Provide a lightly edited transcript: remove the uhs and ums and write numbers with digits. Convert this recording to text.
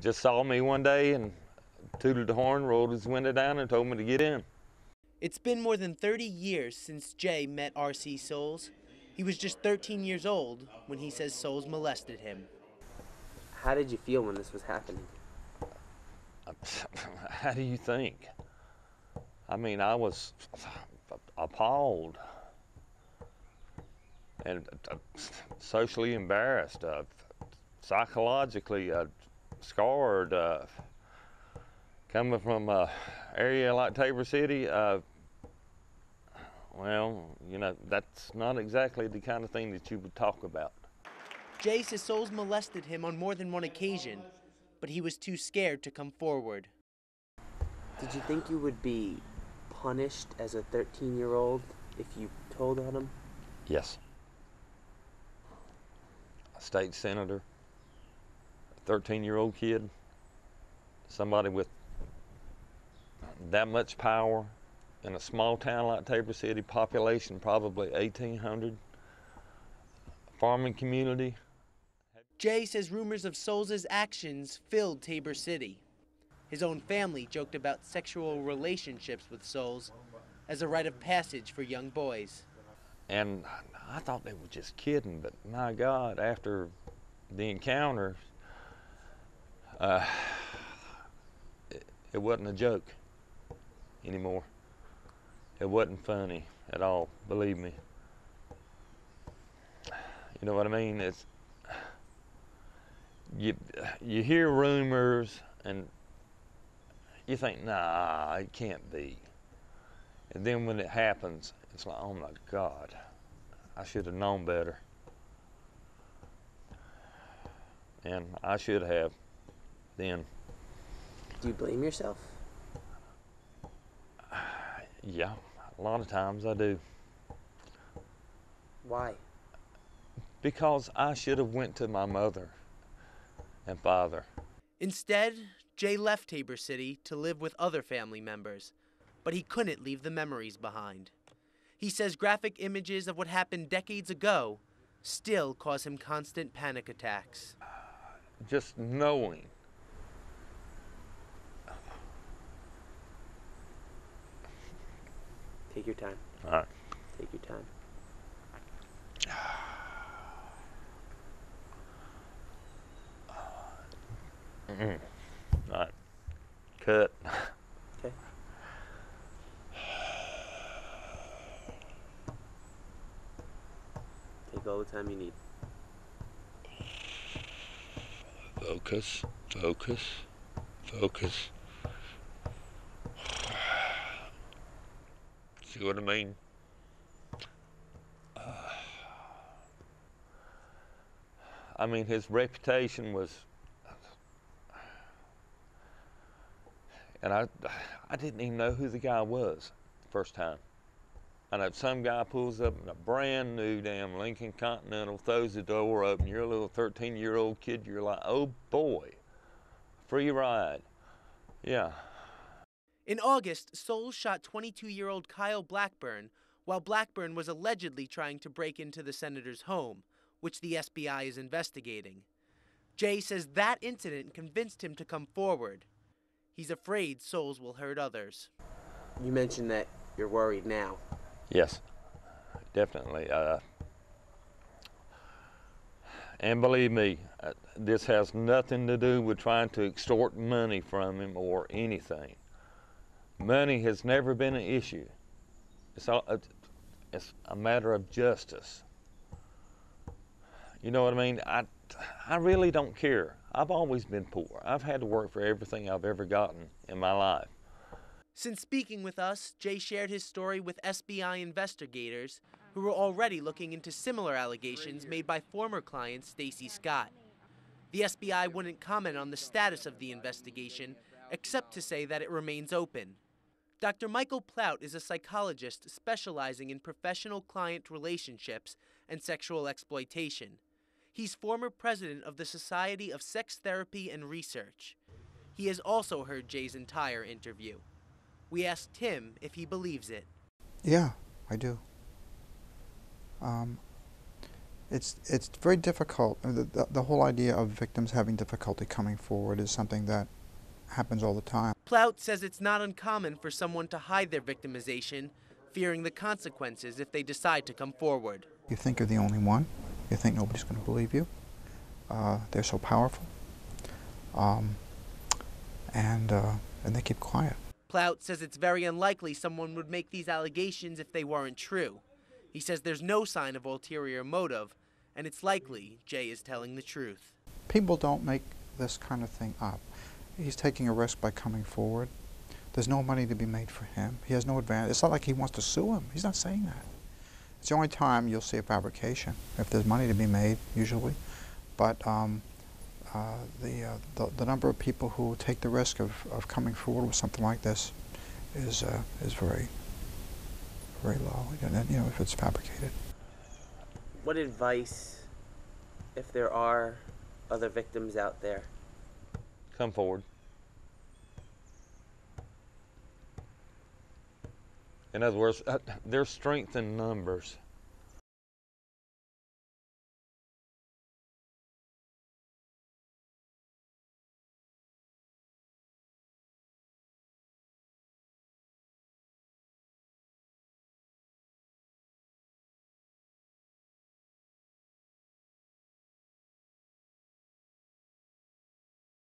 Just saw me one day and tooted the horn, rolled his window down, and told me to get in. It's been more than 30 years since Jay met R.C. Souls. He was just 13 years old when he says Souls molested him. How did you feel when this was happening? How do you think? I mean, I was appalled and socially embarrassed, psychologically scarred. Coming from an area like Tabor City, well, you know, that's not exactly the kind of thing that you would talk about. Jay says Souls molested him on more than one occasion, but he was too scared to come forward. Did you think you would be punished as a 13-year-old if you told on him? Yes. A state senator, a 13-year-old kid, somebody with that much power in a small town like Tabor City, population probably 1,800, farming community. Jay says rumors of Souls' actions filled Tabor City. His own family joked about sexual relationships with Souls as a rite of passage for young boys. And I thought they were just kidding, but my God, after the encounter, it wasn't a joke anymore. It wasn't funny at all, believe me. You know what I mean? It's you hear rumors and you think, nah, it can't be. And then when it happens, it's like, oh my God, I should have known better. And I should have then. Do you blame yourself? Yeah, a lot of times I do. Why? Because I should have went to my mother and father. Instead, Jay left Tabor City to live with other family members, but he couldn't leave the memories behind. He says graphic images of what happened decades ago still cause him constant panic attacks. Just knowing. Take your time. All right. Take your time. All right. Cut. Okay. Take all the time you need. Focus, focus, focus. See what I mean? I mean, his reputation was, and I didn't even know who the guy was the first time. I know some guy pulls up in a brand new damn Lincoln Continental, throws the door open, you're a little 13-year-old kid, you're like, oh boy, free ride. Yeah. In August, Souls shot 22-year-old Kyle Blackburn while Blackburn was allegedly trying to break into the senator's home, which the SBI is investigating. Jay says that incident convinced him to come forward. He's afraid Souls will hurt others. You mentioned that you're worried now. Yes, definitely. And believe me, this has nothing to do with trying to extort money from him or anything. Money has never been an issue. It's a matter of justice. You know what I mean? I really don't care. I've always been poor. I've had to work for everything I've ever gotten in my life. Since speaking with us, Jay shared his story with SBI investigators who were already looking into similar allegations made by former client Stacy Scott. The SBI wouldn't comment on the status of the investigation, except to say that it remains open. Dr. Michael Plout is a psychologist specializing in professional client relationships and sexual exploitation. He's former president of the Society of Sex Therapy and Research. He has also heard Jay's entire interview. We asked him if he believes it. Yeah, I do. It's very difficult. The whole idea of victims having difficulty coming forward is something that happens all the time. Plout says it's not uncommon for someone to hide their victimization, fearing the consequences if they decide to come forward. You think you're the only one. You think nobody's going to believe you. They're so powerful. And they keep quiet. Plout says it's very unlikely someone would make these allegations if they weren't true. He says there's no sign of ulterior motive, and it's likely Jay is telling the truth. People don't make this kind of thing up. He's taking a risk by coming forward. There's no money to be made for him. He has no advantage. It's not like he wants to sue him. He's not saying that. It's the only time you'll see a fabrication, if there's money to be made, usually. But the number of people who take the risk of coming forward with something like this is very, very low, if it's fabricated. What advice, if there are other victims out there? Come forward. In other words, there's strength in numbers.